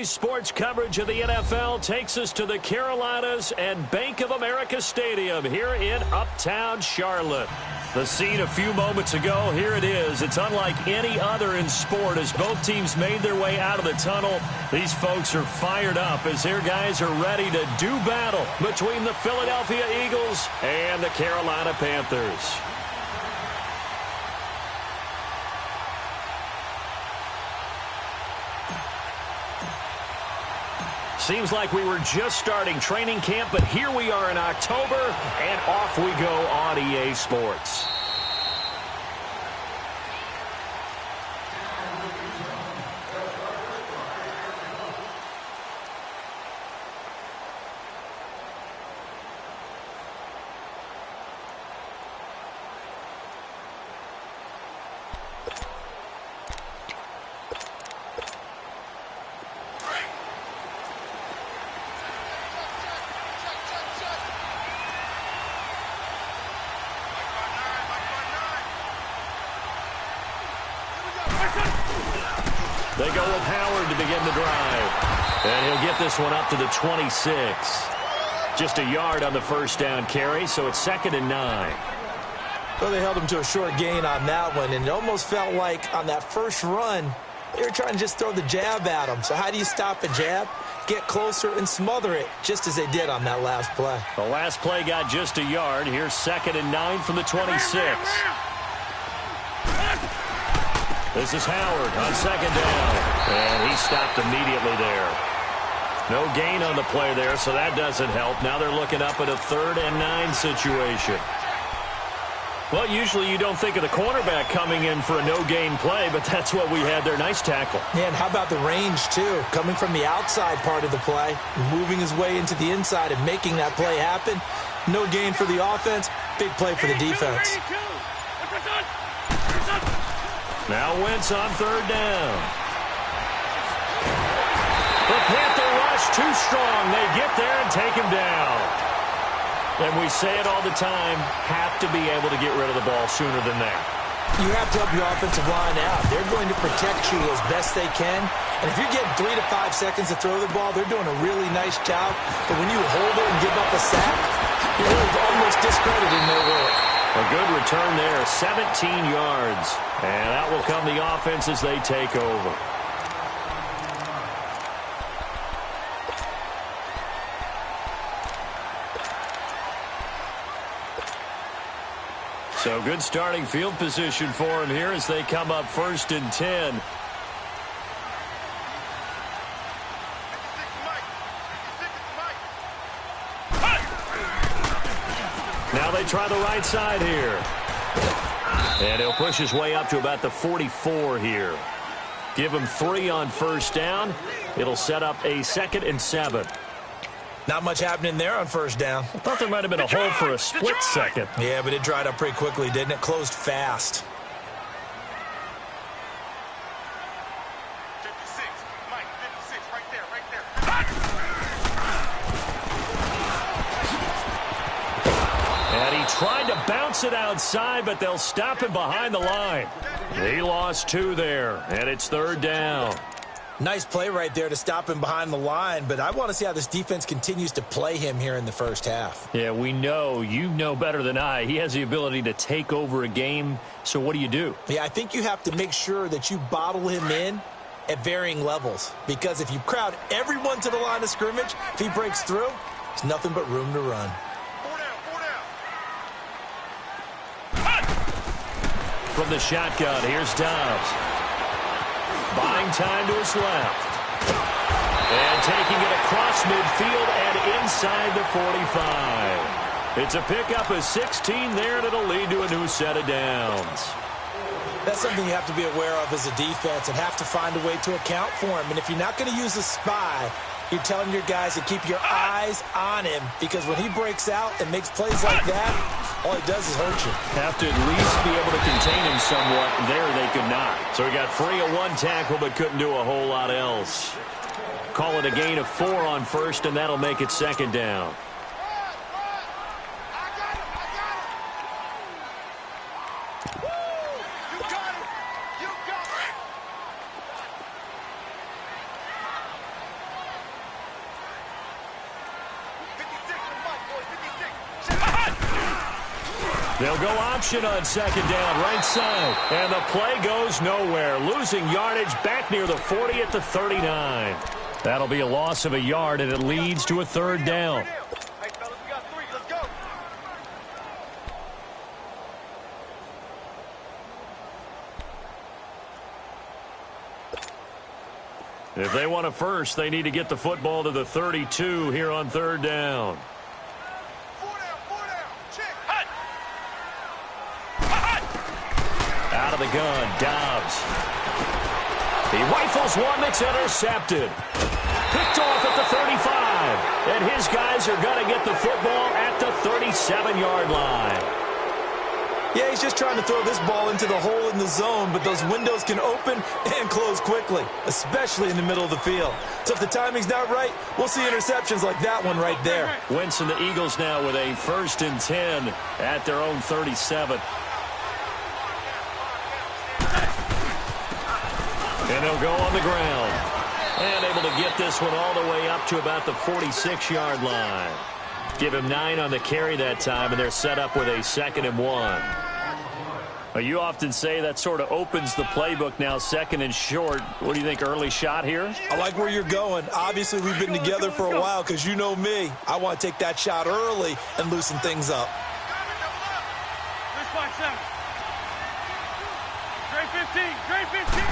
Today's sports coverage of the NFL takes us to the Carolinas and Bank of America Stadium here in Uptown Charlotte. The scene a few moments ago, here it is. It's unlike any other in sport as both teams made their way out of the tunnel. These folks are fired up as their guys are ready to do battle between the Philadelphia Eagles and the Carolina Panthers. Seems like we were just starting training camp, but here we are in October, and off we go on EA Sports. They go with Howard to begin the drive. And he'll get this one up to the 26. Just a yard on the first down carry, so it's 2nd and 9. Well, they held him to a short gain on that one, and it almost felt like on that first run, they were trying to just throw the jab at him. So how do you stop a jab? Get closer and smother it, just as they did on that last play. The last play got just a yard. Here's 2nd and 9 from the 26. This is Howard on 2nd down. And he stopped immediately there. No gain on the play there, so that doesn't help. Now they're looking up at a 3rd and 9 situation. Well, usually you don't think of the cornerback coming in for a no-gain play, but that's what we had there. Nice tackle. Yeah, and how about the range, too? Coming from the outside part of the play, moving his way into the inside and making that play happen. No gain for the offense, big play for the defense. Now Wentz on 3rd down. The Panther rush too strong. They get there and take him down. And we say it all the time, have to be able to get rid of the ball sooner than that. You have to help your offensive line out. They're going to protect you as best they can. And if you're getting 3 to 5 seconds to throw the ball, they're doing a really nice job. But when you hold it and give up a sack, you're almost discrediting their work. A good return there, 17 yards. And that will come the offense as they take over. So good starting field position for him here as they come up 1st and 10. Now they try the right side here. And he'll push his way up to about the 44 here. Give him 3 on 1st down. It'll set up a 2nd and 7. Not much happening there on 1st down. I thought there might have been a hole for a split second. Yeah, but it dried up pretty quickly, didn't it? Closed fast. 56, Mike, 56, right there. And he tried to bounce it outside, but they'll stop him behind the line. He lost 2 there, and it's 3rd down. Nice play right there to stop him behind the line, but I want to see how this defense continues to play him here in the first half. Yeah, we know. You know better than I. He has the ability to take over a game, so what do? Yeah, I think you have to make sure that you bottle him in at varying levels, because if you crowd everyone to the line of scrimmage, if he breaks through, there's nothing but room to run. 4 down. From the shotgun, here's Dobbs. Buying time to his left. And taking it across midfield and inside the 45. It's a pickup of 16 there, and it'll lead to a new set of downs. That's something you have to be aware of as a defense and have to find a way to account for him. And if you're not going to use a spy, you're telling your guys to keep your eyes on him, because when he breaks out and makes plays like that, all he does is hurt you. Have to at least be able to contain him somewhat. There they could not. So he got free of 1 tackle but couldn't do a whole lot else. Call it a gain of 4 on 1st, and that'll make it 2nd down. They'll go option on second down, right side. And the play goes nowhere. Losing yardage back near the 40 at the 39. That'll be a loss of a yard, and it leads to a third down. Hey, fellas, we got 3. Let's go. If they want a first, they need to get the football to the 32 here on third down. 4 down. Check. Hut. Out of the gun, Dobbs. He rifles one that's intercepted. Picked off at the 35. And his guys are going to get the football at the 37-yard line. Yeah, he's just trying to throw this ball into the hole in the zone, but those windows can open and close quickly, especially in the middle of the field. So if the timing's not right, we'll see interceptions like that one right there. Wentz and the Eagles now with a 1st and 10 at their own 37. And they'll go on the ground. And able to get this one all the way up to about the 46-yard line. Give him 9 on the carry that time, and they're set up with a 2nd and 1. Well, you often say that sort of opens the playbook now, 2nd and short. What do you think, early shot here? I like where you're going. Obviously, we've been together for a while because you know me. I want to take that shot early and loosen things up. Great 15.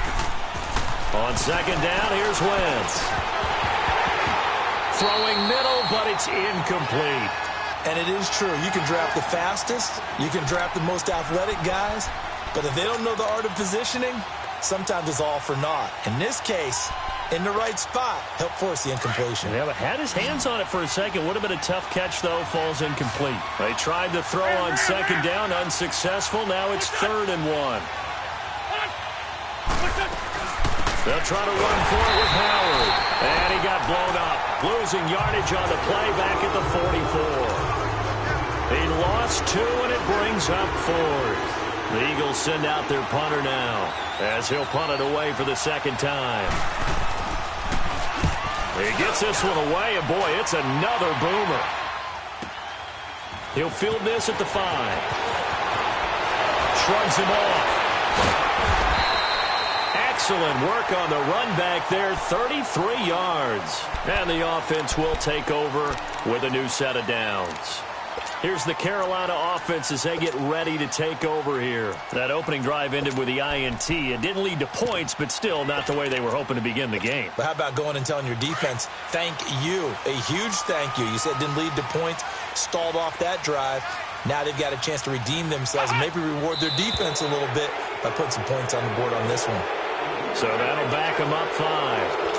On 2nd down, here's Wentz. Throwing middle, but it's incomplete. And it is true. You can draft the fastest. You can draft the most athletic guys. But if they don't know the art of positioning, sometimes it's all for naught. In this case, in the right spot, help force the incompletion. Yeah, but had his hands on it for a second. Would have been a tough catch, though. Falls incomplete. They tried to throw on 2nd down. Unsuccessful. Now it's 3rd and 1. They'll try to run for it with Howard. And he got blown up. Losing yardage on the play back at the 44. He lost 2, and it brings up 4th. The Eagles send out their punter now as he'll punt it away for the 2nd time. He gets this one away, and boy, it's another boomer. He'll field this at the 5. Shrugs him off. Excellent work on the run back there, 33 yards. And the offense will take over with a new set of downs. Here's the Carolina offense as they get ready to take over here. That opening drive ended with the INT. It didn't lead to points, but still not the way they were hoping to begin the game. But how about going and telling your defense, thank you, a huge thank you. You said it didn't lead to points, stalled off that drive. Now they've got a chance to redeem themselves and maybe reward their defense a little bit by putting some points on the board on this one. So that'll back them up 5.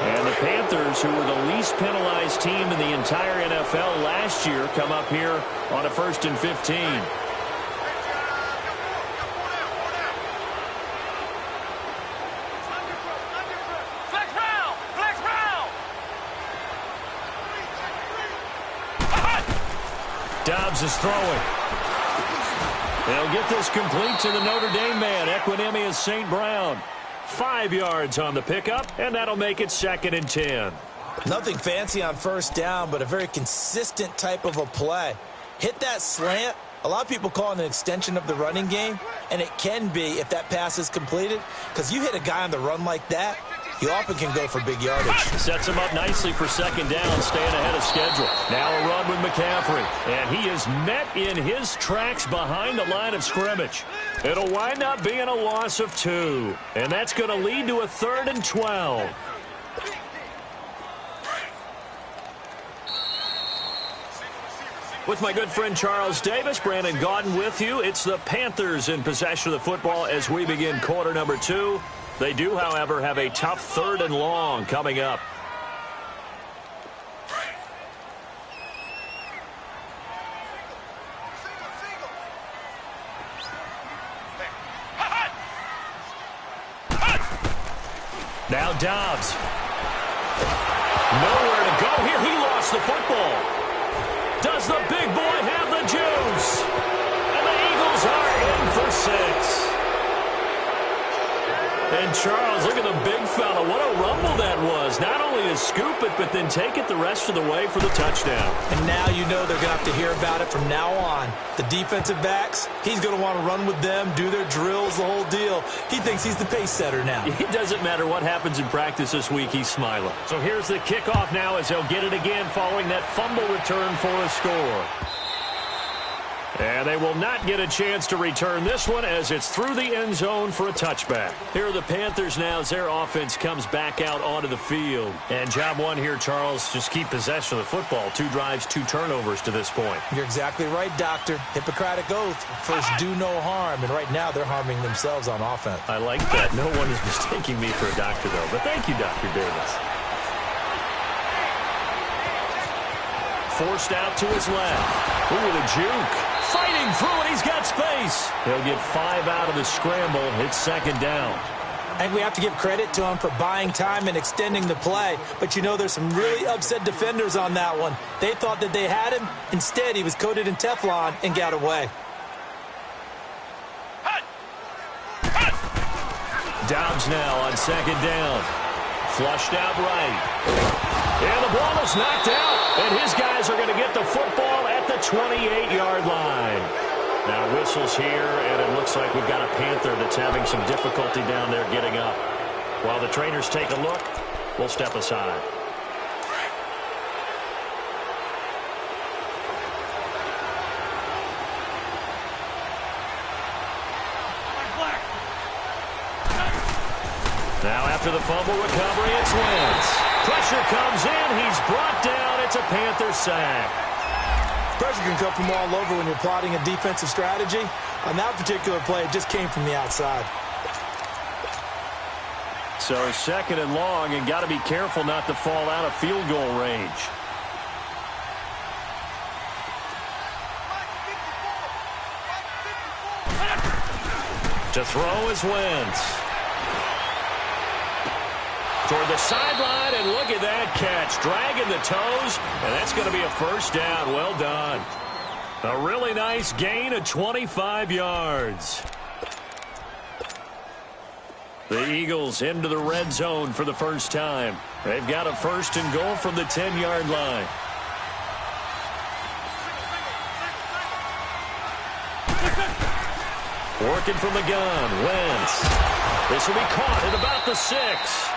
And the Panthers, who were the least penalized team in the entire NFL last year, come up here on a 1st and 15. Dobbs is throwing. They'll get this complete to the Notre Dame man, Equinemius St. Brown. 5 yards on the pickup, and that'll make it 2nd and 10. Nothing fancy on 1st down, but a very consistent type of a play. Hit that slant. A lot of people call it an extension of the running game, and it can be if that pass is completed, because you hit a guy on the run like that, you often can go for big yardage. Sets him up nicely for 2nd down, staying ahead of schedule. Now a run with McCaffrey, and he is met in his tracks behind the line of scrimmage. It'll wind up being a loss of 2, and that's going to lead to a 3rd and 12. With my good friend Charles Davis, Brandon Gaudin with you. It's the Panthers in possession of the football as we begin quarter number 2. They do, however, have a tough 3rd and long coming up. Now Dobbs. Nowhere to go here. He lost the football. Does the big boy have the juice? And the Eagles are in for 6. And Charles, look at the big fella. What a rumble that was. Not only to scoop it, but then take it the rest of the way for the touchdown. And now you know they're going to have to hear about it from now on. The defensive backs, he's going to want to run with them, do their drills, the whole deal. He thinks he's the pace setter now. It doesn't matter what happens in practice this week, he's smiling. So here's the kickoff now as they'll get it again following that fumble return for a score. And they will not get a chance to return this one as it's through the end zone for a touchback. Here are the Panthers now as their offense comes back out onto the field. And job one here, Charles, just keep possession of the football. 2 drives, 2 turnovers to this point. You're exactly right, Doctor. Hippocratic oath. First, do no harm. And right now, they're harming themselves on offense. I like that. No one is mistaking me for a doctor, though. But thank you, Dr. Davis. Forced out to his left. Ooh, with a juke. Fighting through it. He's got space. He'll get 5 out of the scramble. It's second down. And we have to give credit to him for buying time and extending the play. But, you know, there's some really upset defenders on that one. They thought that they had him. Instead, he was coated in Teflon and got away. Dobbs now on second down. Flushed out right. And the ball is knocked out. And his guys are going to get the football at the 28-yard line. Now whistles here, and it looks like we've got a Panther that's having some difficulty down there getting up. While the trainers take a look, we'll step aside. Now after the fumble recovery, it's Wentz. Pressure comes in. He's brought down. It's a Panther sack. Pressure can come from all over when you're plotting a defensive strategy. On that particular play, it just came from the outside. So second and long, and got to be careful not to fall out of field goal range. To throw is Wentz. Toward the sideline, and look at that catch. Dragging the toes, and that's going to be a first down. Well done. A really nice gain of 25 yards. The Eagles into the red zone for the first time. They've got a first and goal from the 10-yard line. Working from the gun, Wentz. This will be caught at about the 6.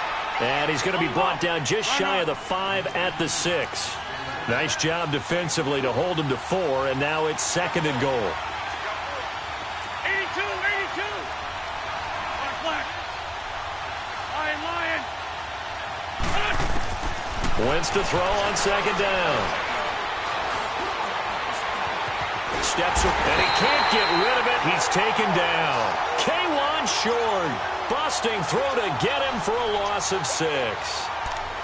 And he's going to be brought down just shy of the 5 at the 6. Nice job defensively to hold him to 4, and now it's second and goal. 82, 82. Black. Lion. Wentz to throw on second down. Steps up, and he can't get rid of it. He's taken down. K1 short. Busting through to get him for a loss of 6.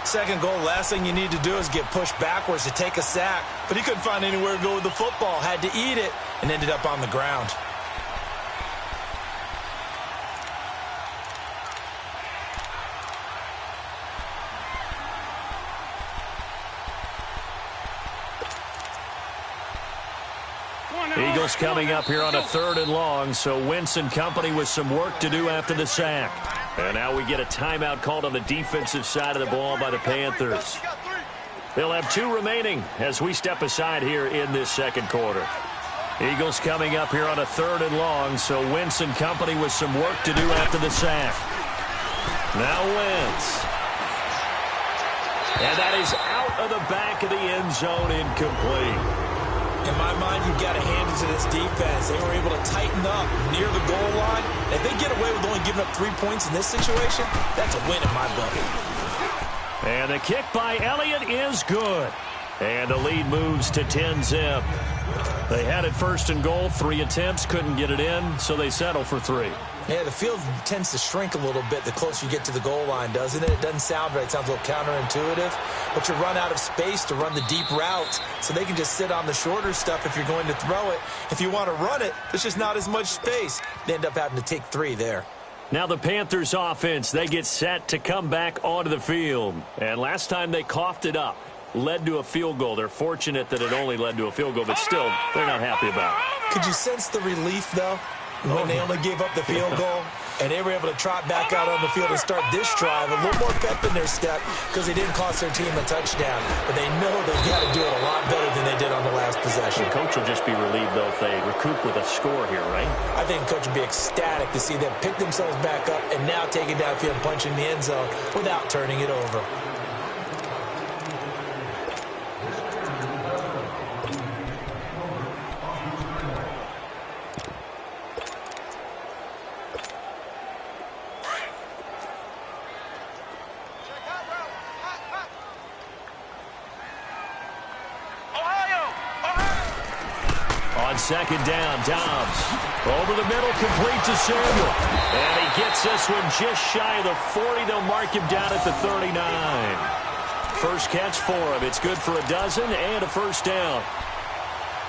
Second goal, last thing you need to do is get pushed backwards to take a sack. But he couldn't find anywhere to go with the football. Had to eat it and ended up on the ground. Eagles coming up here on a third and long, so Wentz and company with some work to do after the sack. And now we get a timeout called on the defensive side of the ball by the Panthers. They'll have 2 remaining as we step aside here in this second quarter. Eagles coming up here on a third and long, so Wentz and company with some work to do after the sack. Now Wentz. And that is out of the back of the end zone, incomplete. In my mind, you've got to hand it to this defense. They were able to tighten up near the goal line. If they get away with only giving up 3 points in this situation, that's a win in my book. And the kick by Elliott is good. And the lead moves to 10-zip. They had it first and goal, 3 attempts, couldn't get it in, so they settle for 3. Yeah, the field tends to shrink a little bit the closer you get to the goal line, doesn't it? It doesn't sound right. It sounds a little counterintuitive. But you run out of space to run the deep routes, so they can just sit on the shorter stuff if you're going to throw it. If you want to run it, there's just not as much space. They end up having to take 3 there. Now the Panthers offense, they get set to come back onto the field. And last time they coughed it up, led to a field goal. They're fortunate that it only led to a field goal, but still, they're not happy about it. Could you sense the relief, though? when they only gave up the field goal, and they were able to trot back out on the field and start this drive, a little more pep in their step because they didn't cost their team a touchdown. But they know they've got to do it a lot better than they did on the last possession. The coach will just be relieved, though, if they recoup with a score here, right? I think the coach will be ecstatic to see them pick themselves back up and now take it downfield and punch in the end zone without turning it over. On second down, Dobbs over the middle, complete to Samuel. And he gets this one just shy of the 40. They'll mark him down at the 39. First catch for him. It's good for a dozen and a first down.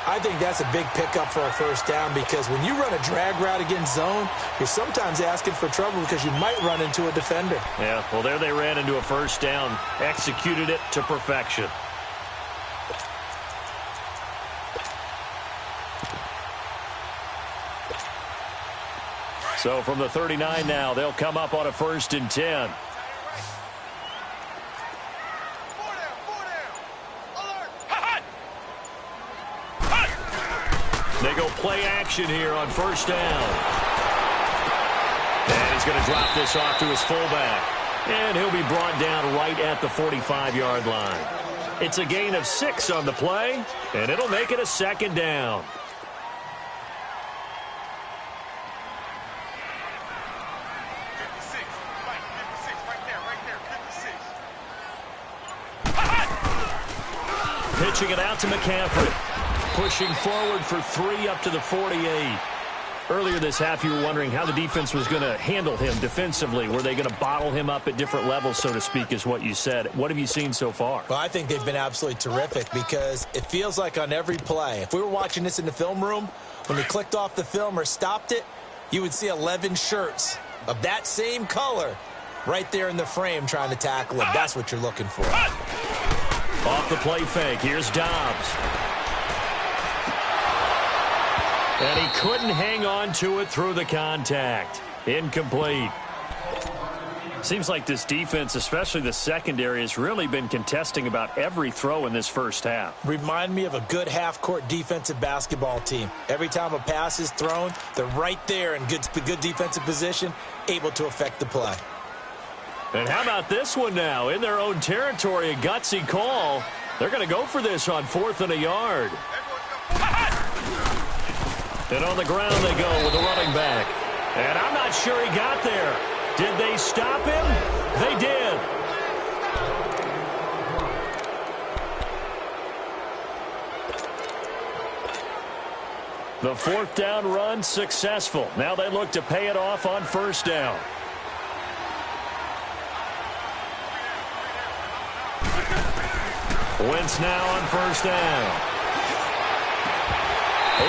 I think that's a big pickup for a first down because when you run a drag route against zone, you're sometimes asking for trouble because you might run into a defender. Yeah, well, there they ran into a first down, executed it to perfection. So from the 39 now, they'll come up on a 1st and 10. They go play action here on first down. And he's going to drop this off to his fullback. And he'll be brought down right at the 45-yard line. It's a gain of 6 on the play, and it'll make it a second down. Pitching it out to McCaffrey. Pushing forward for 3 up to the 48. Earlier this half, you were wondering how the defense was going to handle him defensively. Were they going to bottle him up at different levels, so to speak, is what you said. What have you seen so far? Well, I think they've been absolutely terrific because it feels like on every play, if we were watching this in the film room, when they clicked off the film or stopped it, you would see 11 shirts of that same color right there in the frame trying to tackle him. That's what you're looking for. Off the play fake, here's Dobbs. And he couldn't hang on to it through the contact. Incomplete. Seems like this defense, especially the secondary, has really been contesting about every throw in this first half. Remind me of a good half-court defensive basketball team. Every time a pass is thrown, they're right there in good defensive position, able to affect the play. And how about this one now? In their own territory, a gutsy call. They're going to go for this on 4th and a yard. And on the ground they go with the running back. And I'm not sure he got there. Did they stop him? They did. The 4th down run successful. Now they look to pay it off on first down. Wentz now on first down.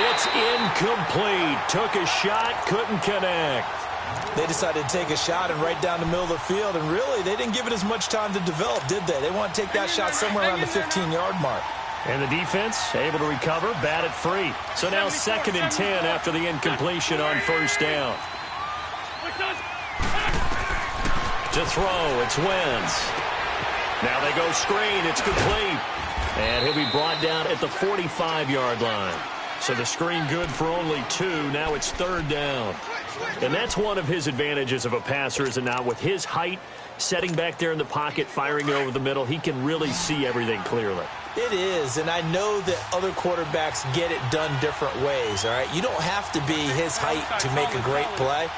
It's incomplete. Took a shot, couldn't connect. They decided to take a shot and right down the middle of the field, and really, they didn't give it as much time to develop, did they? They want to take that shot somewhere around the 15-yard mark. And the defense able to recover, bat it free. So now 2nd and 10 after the incompletion on first down. To throw, it's Wentz. Now they go screen, it's complete. And he'll be brought down at the 45-yard line. So the screen good for only 2. Now it's 3rd down. And that's one of his advantages of a passer, is it not? With his height, setting back there in the pocket, firing it over the middle, he can really see everything clearly. It is, and I know that other quarterbacks get it done different ways, all right? You don't have to be his height to make a great play.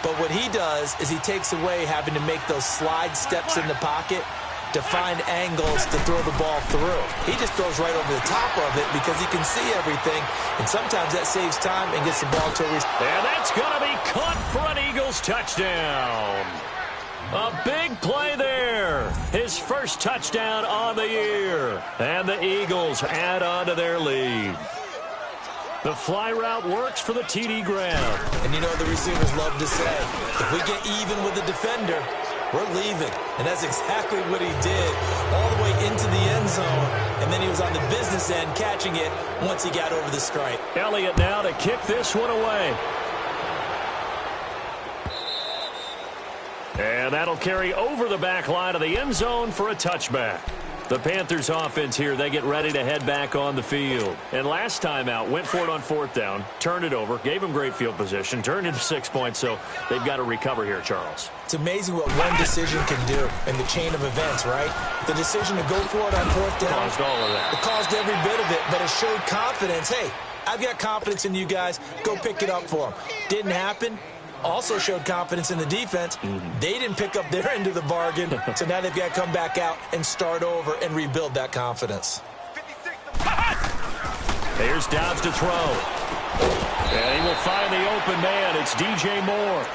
But what he does is he takes away having to make those slide steps in the pocket to find angles to throw the ball through. He just throws right over the top of it because he can see everything, and sometimes that saves time and gets the ball to a and that's going to be caught for an Eagles touchdown. A big play there. His first touchdown on the year. And the Eagles add on to their lead. The fly route works for the TD Graham. And you know what the receivers love to say? If we get even with the defender, we're leaving. And that's exactly what he did, all the way into the end zone. And then he was on the business end catching it once he got over the stripe. Elliott now to kick this one away. And that'll carry over the back line of the end zone for a touchback. The Panthers offense here, they get ready to head back on the field. And last time out, went for it on 4th down, turned it over, gave them great field position, turned into 6 points, so they've got to recover here, Charles. It's amazing what one decision can do in the chain of events, right? The decision to go for it on 4th down. Caused all of that. It caused every bit of it, but it showed confidence. Hey, I've got confidence in you guys. Go pick it up for them. Didn't happen. Also showed confidence in the defense. They didn't pick up their end of the bargain, so now they've got to come back out and start over and rebuild that confidence. Here's Dobbs to throw. And he will find the open man. It's DJ Moore.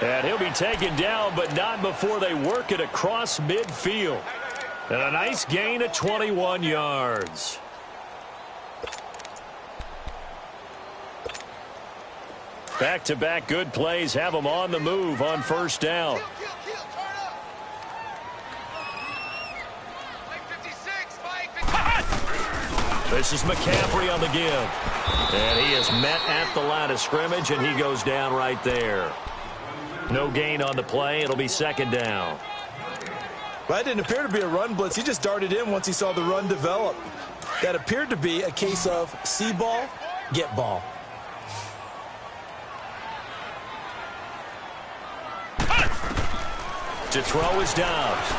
And he'll be taken down, but not before they work it across midfield. And a nice gain of 21 yards. Back-to-back good plays have them on the move on 1st down. This is McCaffrey on the give. And he is met at the line of scrimmage, and he goes down right there. No gain on the play. It'll be 2nd down. Well, that didn't appear to be a run blitz. He just darted in once he saw the run develop. That appeared to be a case of see ball, get ball. To throw is Dobbs.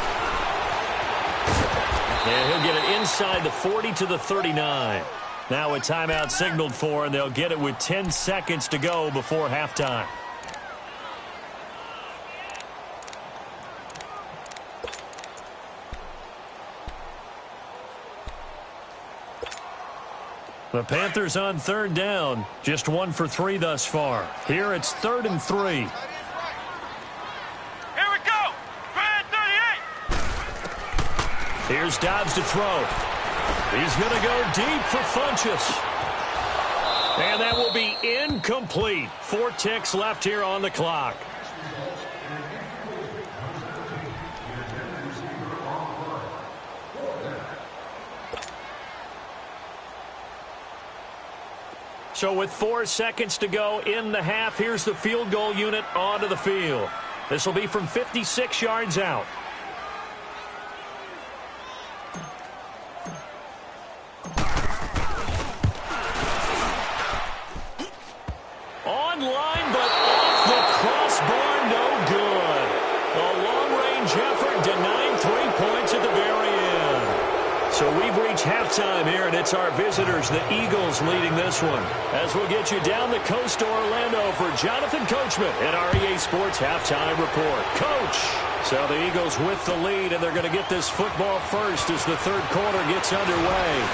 And he'll get it inside the 40 to the 39. Now a timeout signaled for, and they'll get it with 10 seconds to go before halftime. The Panthers on 3rd down. Just 1 for 3 thus far. Here it's 3rd and 3. Here's Dobbs to throw. He's going to go deep for Funchess. And that will be incomplete. 4 ticks left here on the clock. So with 4 seconds to go in the half, here's the field goal unit onto the field. This will be from 56 yards out. Line, but off the crossbar, no good. A long-range effort denying 3 points at the very end. So we've reached halftime here, and it's our visitors, the Eagles, leading this one. As we'll get you down the coast to Orlando for Jonathan Coachman at our EA Sports Halftime Report. Coach! So the Eagles with the lead, and they're going to get this football first as the 3rd quarter gets underway.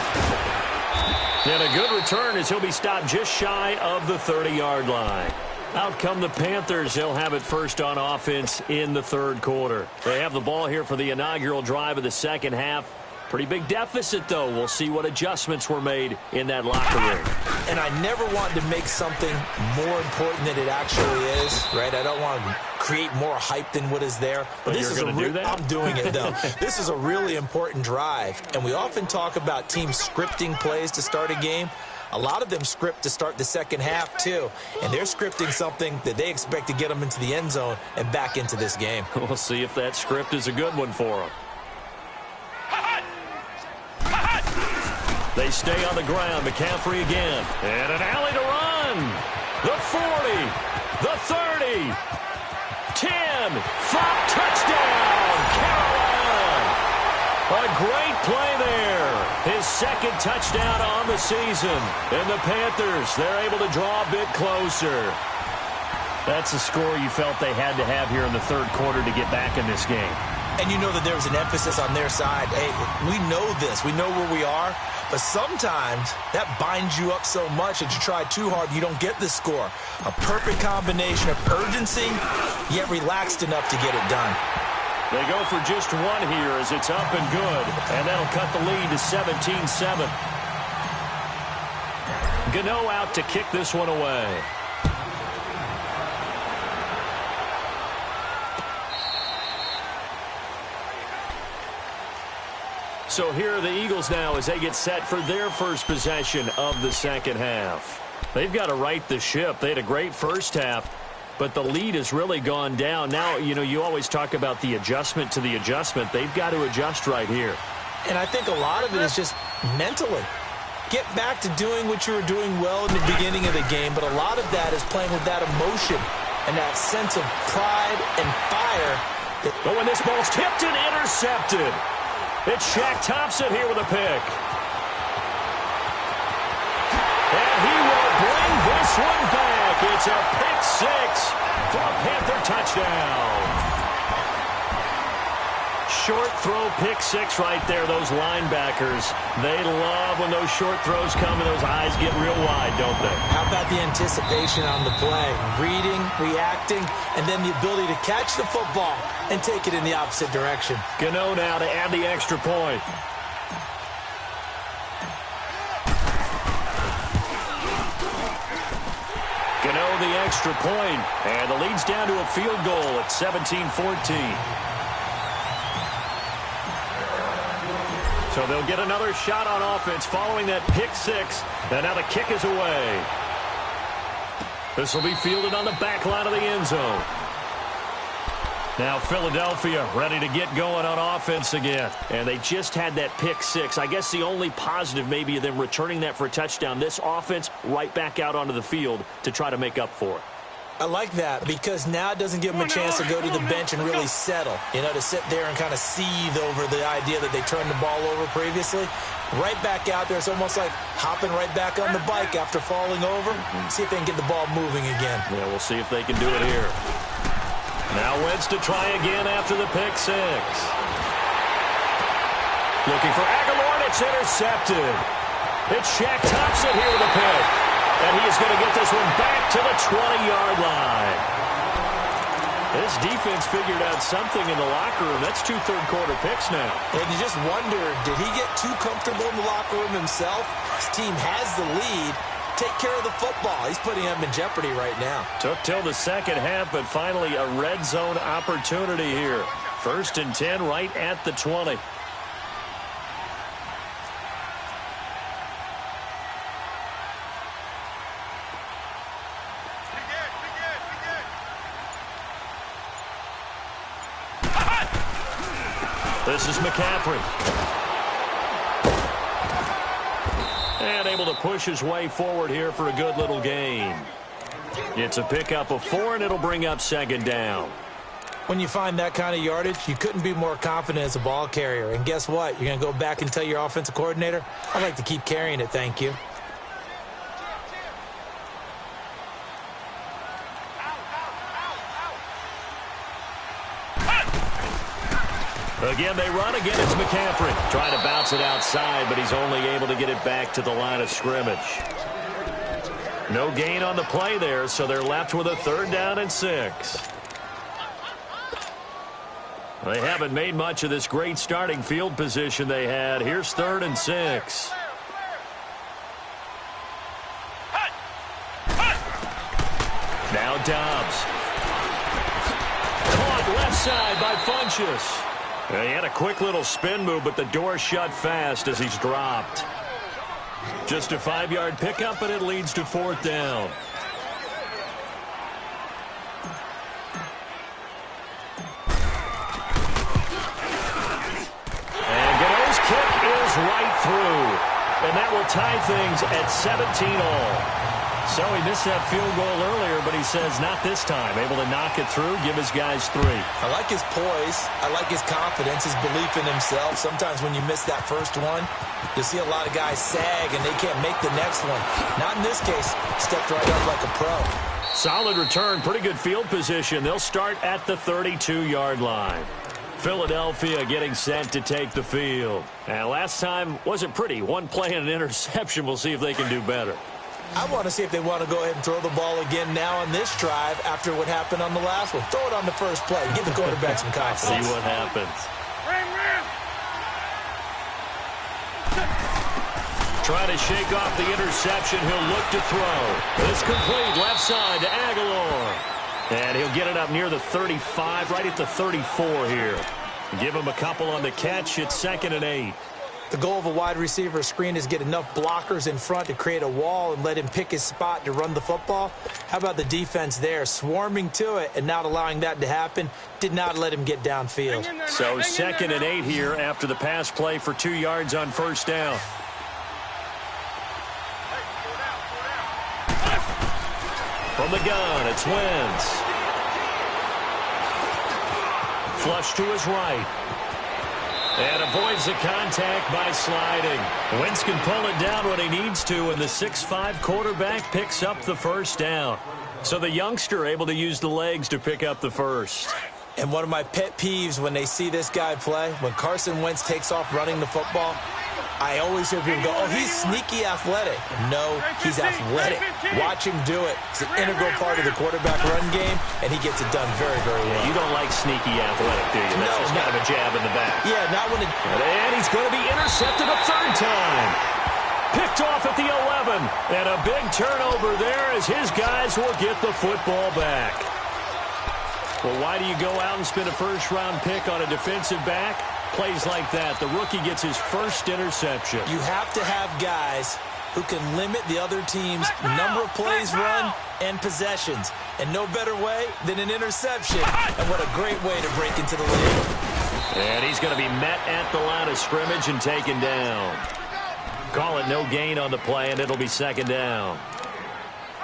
And a good return as he'll be stopped just shy of the 30-yard line. Out come the Panthers. They'll have it first on offense in the 3rd quarter. They have the ball here for the inaugural drive of the 2nd half. Pretty big deficit, though. We'll see what adjustments were made in that locker room. And I never want to make something more important than it actually is, right? I don't want to create more hype than what is there. But this is do that? I'm doing it, though. This is a really important drive. And we often talk about teams scripting plays to start a game. A lot of them script to start the 2nd half, too. And they're scripting something that they expect to get them into the end zone and back into this game. We'll see if that script is a good one for them. They stay on the ground. McCaffrey again. And an alley to run. The 40. The 30. 10. 5. Touchdown. Carolina. A great play there. His 2nd touchdown on the season. And the Panthers, they're able to draw a bit closer. That's a score you felt they had to have here in the 3rd quarter to get back in this game. And you know that there's an emphasis on their side. Hey, we know this. We know where we are. But sometimes that binds you up so much that you try too hard, you don't get the score. A perfect combination of urgency, yet relaxed enough to get it done. They go for just 1 here as it's up and good. And that'll cut the lead to 17-7. Gano out to kick this one away. So here are the Eagles now as they get set for their first possession of the 2nd half. They've got to right the ship. They had a great first half. but the lead has really gone down. Now, you always talk about the adjustment to the adjustment. They've got to adjust right here. And I think a lot of it is just mentally. Get back to doing what you were doing well in the beginning of the game, but a lot of that is playing with that emotion and that sense of pride and fire. But when this ball's tipped and intercepted, it's Shaq Thompson here with a pick. And he will bring this one back. It's a pick six for a Panther touchdown. Short throw pick six right there. Those linebackers, they love when those short throws come and those eyes get real wide, don't they? How about the anticipation on the play? Reading, reacting, and then the ability to catch the football and take it in the opposite direction. Gano now to add the extra point. Gano the extra point, and the lead's down to a field goal at 17-14. So they'll get another shot on offense following that pick six. And now the kick is away. This will be fielded on the back line of the end zone. Now Philadelphia ready to get going on offense again. And they just had that pick six. I guess the only positive maybe of them returning that for a touchdown. This offense right back out onto the field to try to make up for it. I like that because now it doesn't give them a chance to go to the bench and really settle, to sit there and kind of seethe over the idea that they turned the ball over previously. Right back out there, it's almost like hopping right back on the bike after falling over. See if they can get the ball moving again. Yeah, we'll see if they can do it here. Now Wentz to try again after the pick six. Looking for Aguilar, and it's intercepted. It's Shaq Thompson here with a pick. And he is going to get this one back to the 20-yard line. This defense figured out something in the locker room. That's 2 third-quarter picks now. And you just wonder, did he get too comfortable in the locker room himself? His team has the lead. Take care of the football. He's putting them in jeopardy right now. Took till the second half, but finally a red zone opportunity here. 1st and 10 right at the 20. This is McCaffrey. And able to push his way forward here for a good little gain. It's a pickup of 4, and it'll bring up 2nd down. When you find that kind of yardage, you couldn't be more confident as a ball carrier. And guess what? You're going to go back and tell your offensive coordinator, I'd like to keep carrying it, thank you. Again, they run. Again, it's McCaffrey. Trying to bounce it outside, but he's only able to get it back to the line of scrimmage. No gain on the play there, so they're left with a 3rd down and 6. They haven't made much of this great starting field position they had. Here's 3rd and 6. Now Dobbs. Caught left side by Funchess. He had a quick little spin move, but the door shut fast as he's dropped. Just a 5-yard pickup, and it leads to 4th down. And Gano's kick is right through. And that will tie things at 17-all. So he missed that field goal earlier, but he says not this time. Able to knock it through, give his guys 3. I like his poise. I like his confidence, his belief in himself. Sometimes when you miss that first one, you'll see a lot of guys sag and they can't make the next one. Not in this case. Stepped right up like a pro. Solid return, pretty good field position. They'll start at the 32-yard line. Philadelphia getting set to take the field. And last time wasn't pretty. One play and an interception. We'll see if they can do better. I want to see if they want to go ahead and throw the ball again now on this drive after what happened on the last one. Throw it on the first play. Give the quarterback some confidence. See what happens. Trying to shake off the interception. He'll look to throw. It's complete. Left side to Aguilar. And he'll get it up near the 35, right at the 34 here. Give him a couple on the catch. It's 2nd and 8. The goal of a wide receiver screen is get enough blockers in front to create a wall and let him pick his spot to run the football. How about the defense there, swarming to it and not allowing that to happen? Did not let him get downfield. So 2nd and 8 here after the pass play for 2 yards on first down. From the gun, it's Wentz. Flush to his right. And avoids the contact by sliding. Wentz can pull it down when he needs to, and the 6'5" quarterback picks up the first down. So the youngster able to use the legs to pick up the first. And one of my pet peeves when they see this guy play, when Carson Wentz takes off running the football, I always hear people go, oh, he's sneaky athletic. No, he's athletic. Watch him do it. It's an integral part of the quarterback run game, and he gets it done very, very well. You don't like sneaky athletic, do you? That's just kind of a jab in the back. Yeah, not when it... And he's going to be intercepted a 3rd time. Picked off at the 11. And a big turnover there as his guys will get the football back. Well, why do you go out and spend a first-round pick on a defensive back? Plays like that. The rookie gets his first interception. You have to have guys who can limit the other team's number of plays run and possessions. And no better way than an interception. And what a great way to break into the lead. And he's going to be met at the line of scrimmage and taken down. Call it no gain on the play, and it'll be 2nd down.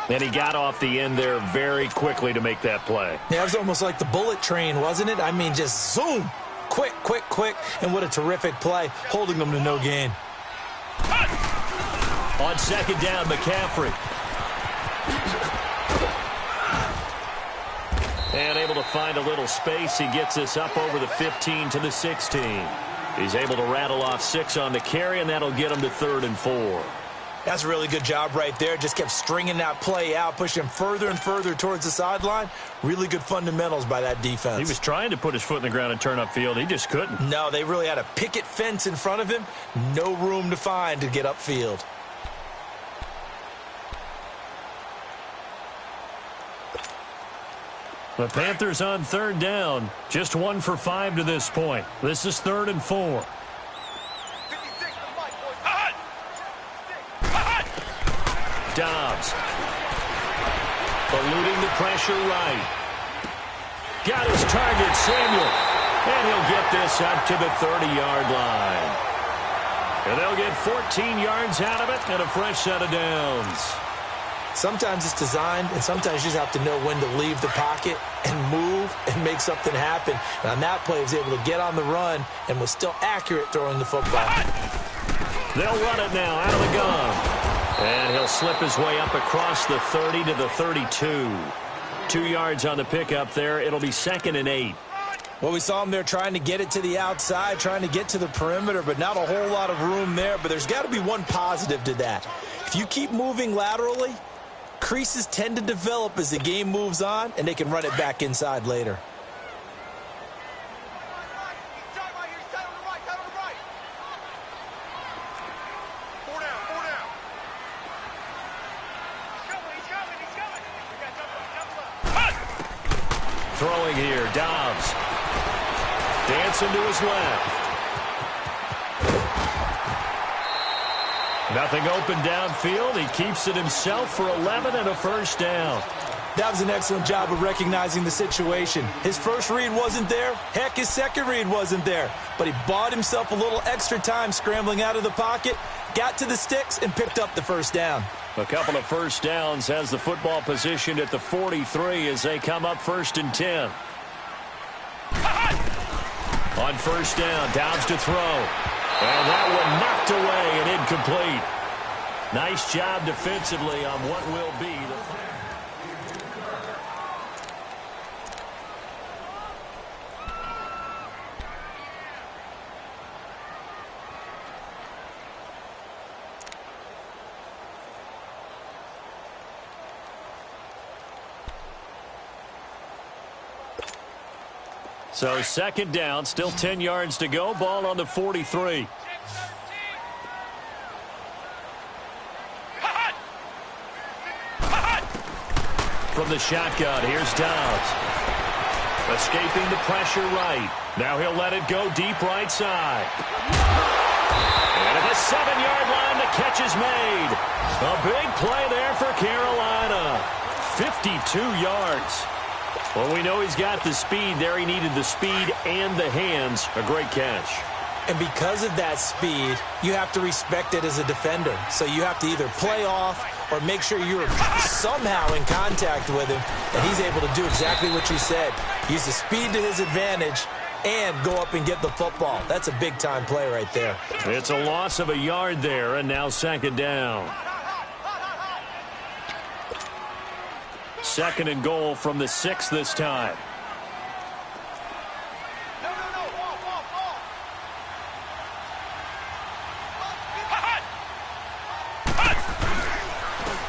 And he got off the end there very quickly to make that play. Yeah, it was almost like the bullet train, wasn't it? I mean, just zoom. Quick, quick, quick. And what a terrific play, holding them to no gain. On 2nd down, McCaffrey. And able to find a little space. He gets this up over the 15 to the 16. He's able to rattle off 6 on the carry, and that'll get him to 3rd and 4. That's a really good job right there. Just kept stringing that play out, pushing him further and further towards the sideline. Really good fundamentals by that defense. He was trying to put his foot in the ground and turn upfield. He just couldn't. No, they really had a picket fence in front of him. No room to find to get upfield. The Panthers on 3rd down. Just 1 for 5 to this point. This is 3rd and 4. Dobbs. Eluding the pressure right. Got his target, Samuel. And he'll get this up to the 30-yard line. And they'll get 14 yards out of it and a fresh set of downs. Sometimes it's designed, and sometimes you just have to know when to leave the pocket and move and make something happen. And on that play, he was able to get on the run and was still accurate throwing the football. They'll run it now out of the gun. And he'll slip his way up across the 30 to the 32. 2 yards on the pickup there. It'll be 2nd and 8. Well, we saw him there trying to get it to the outside, trying to get to the perimeter, but not a whole lot of room there. But there's got to be one positive to that. If you keep moving laterally, creases tend to develop as the game moves on, and they can run it back inside later. Throwing here, Dobbs. Dancing to his left. Nothing open downfield. He keeps it himself for 11 and a first down. That was an excellent job of recognizing the situation. His first read wasn't there. Heck, his second read wasn't there. But he bought himself a little extra time scrambling out of the pocket, got to the sticks, and picked up the first down. A couple of first downs, has the football positioned at the 43 as they come up 1st and 10. On first down, Dobbs to throw. And that one knocked away and incomplete. Nice job defensively on what will be the... So 2nd down, still 10 yards to go. Ball on the 43. From the shotgun, here's Dobbs. Escaping the pressure right. Now he'll let it go deep right side. And at the 7-yard line, the catch is made. A big play there for Carolina. 52 yards. Well, we know he's got the speed there. He needed the speed and the hands. A great catch. And because of that speed, you have to respect it as a defender. So you have to either play off or make sure you're somehow in contact with him, and he's able to do exactly what you said. Use the speed to his advantage and go up and get the football. That's a big-time play right there. It's a loss of a yard there, and now second down. Second and goal from the 6 this time.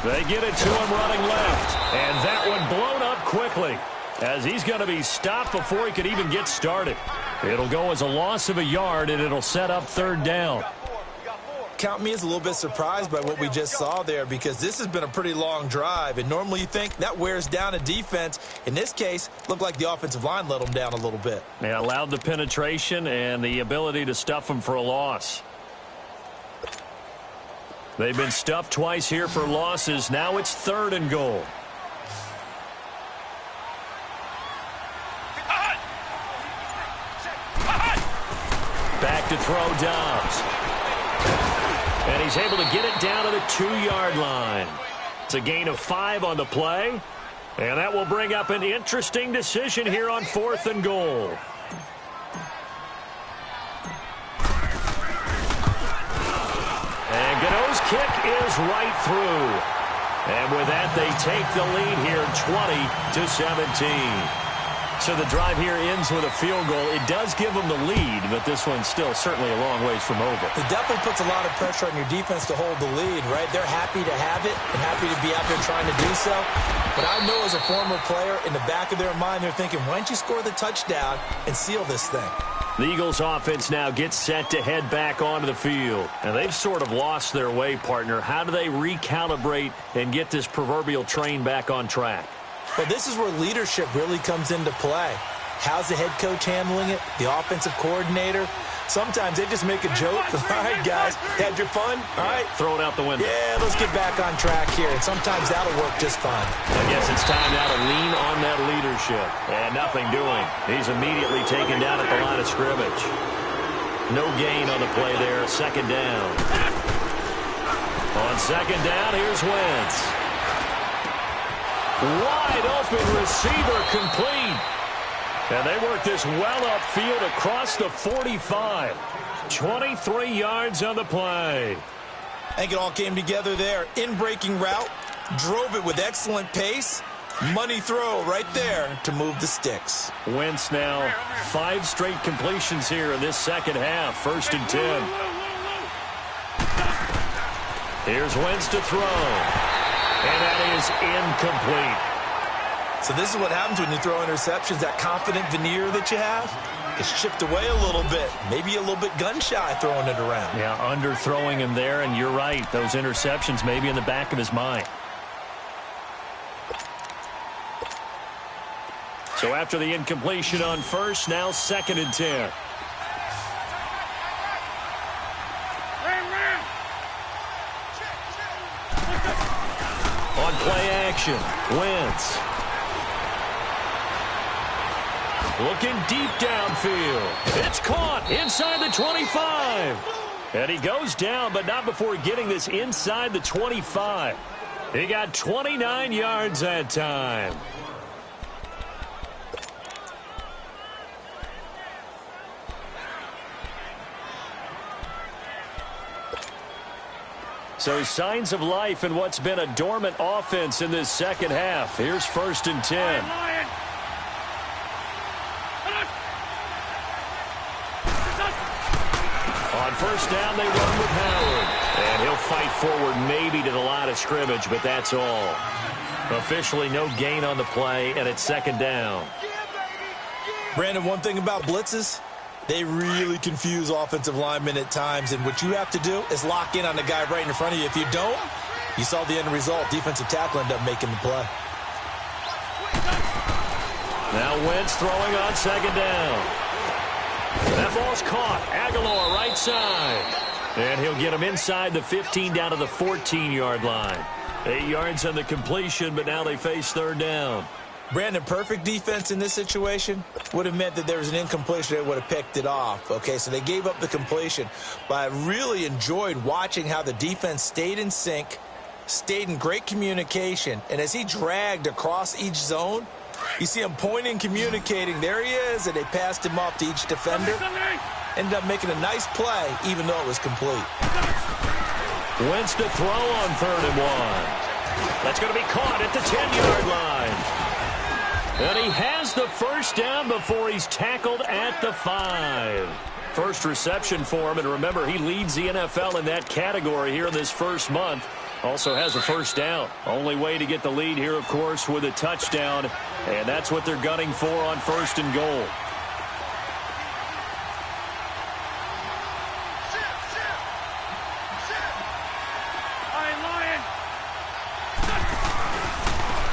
They get it to him running left. And that one blown up quickly as he's going to be stopped before he could even get started. It'll go as a loss of a yard, and it'll set up third down. Count me as a little bit surprised by what we just saw there, because this has been a pretty long drive, and normally you think that wears down a defense. In this case, looked like the offensive line let them down a little bit. They allowed the penetration and the ability to stuff them for a loss. They've been stuffed twice here for losses. Now it's third and goal. Back to throw Dobbs. And he's able to get it down to the 2-yard line. It's a gain of 5 on the play. And that will bring up an interesting decision here on fourth and goal. And Gano's kick is right through. And with that, they take the lead here 20-17. So the drive here ends with a field goal. It does give them the lead, but this one's still certainly a long ways from over. It definitely puts a lot of pressure on your defense to hold the lead, right? They're happy to have it and happy to be out there trying to do so. But I know as a former player, in the back of their mind, they're thinking, why don't you score the touchdown and seal this thing? The Eagles offense now gets set to head back onto the field. And they've sort of lost their way, partner. How do they recalibrate and get this proverbial train back on track? Well, this is where leadership really comes into play. How's the head coach handling it? The offensive coordinator? Sometimes they just make a joke. All right, guys, had your fun? All right. Throw it out the window. Yeah, let's get back on track here. And sometimes that'll work just fine. I guess it's time now to lean on that leadership. And nothing doing. He's immediately taken down at the line of scrimmage. No gain on the play there. Second down. On second down, here's Wentz. Wide open receiver complete. And they work this well upfield across the 45. 23 yards on the play. I think it all came together there. In-breaking route. Drove it with excellent pace. Money throw right there to move the sticks. Wentz now 5 straight completions here in this second half. First and 10. Here's Wentz to throw. And that is incomplete. So this is what happens when you throw interceptions. That confident veneer that you have is chipped away a little bit. Maybe a little bit gun-shy throwing it around. Yeah, underthrowing him there, and you're right. Those interceptions may be in the back of his mind. So after the incompletion on first, now second and 10. On play action, Wentz. Looking deep downfield. It's caught inside the 25. And he goes down, but not before getting this inside the 25. He got 29 yards that time. So signs of life in what's been a dormant offense in this second half. Here's first and 10. On first down, they run with Howard. And he'll fight forward maybe to the line of scrimmage, but that's all. Officially no gain on the play, and it's second down. Brandon, one thing about blitzes, they really confuse offensive linemen at times, and what you have to do is lock in on the guy right in front of you. If you don't, you saw the end result. Defensive tackle ended up making the play. Now Wentz throwing on second down. That ball's caught. Aguilar right side. And he'll get him inside the 15 down to the 14-yard line. 8 yards on the completion, but now they face third down. Brandon, perfect defense in this situation would have meant that there was an incompletion. They would have picked it off. Okay, so they gave up the completion. But I really enjoyed watching how the defense stayed in sync, stayed in great communication. And as he dragged across each zone, you see him pointing, communicating. There he is, and they passed him off to each defender. Ended up making a nice play, even though it was complete. Wentz to throw on 3rd and 1. That's going to be caught at the 10-yard line. And he has the first down before he's tackled at the 5. First reception for him, and remember, he leads the NFL in that category here in this first month. Also has a first down. Only way to get the lead here, of course, with a touchdown, and that's what they're gunning for on 1st and goal.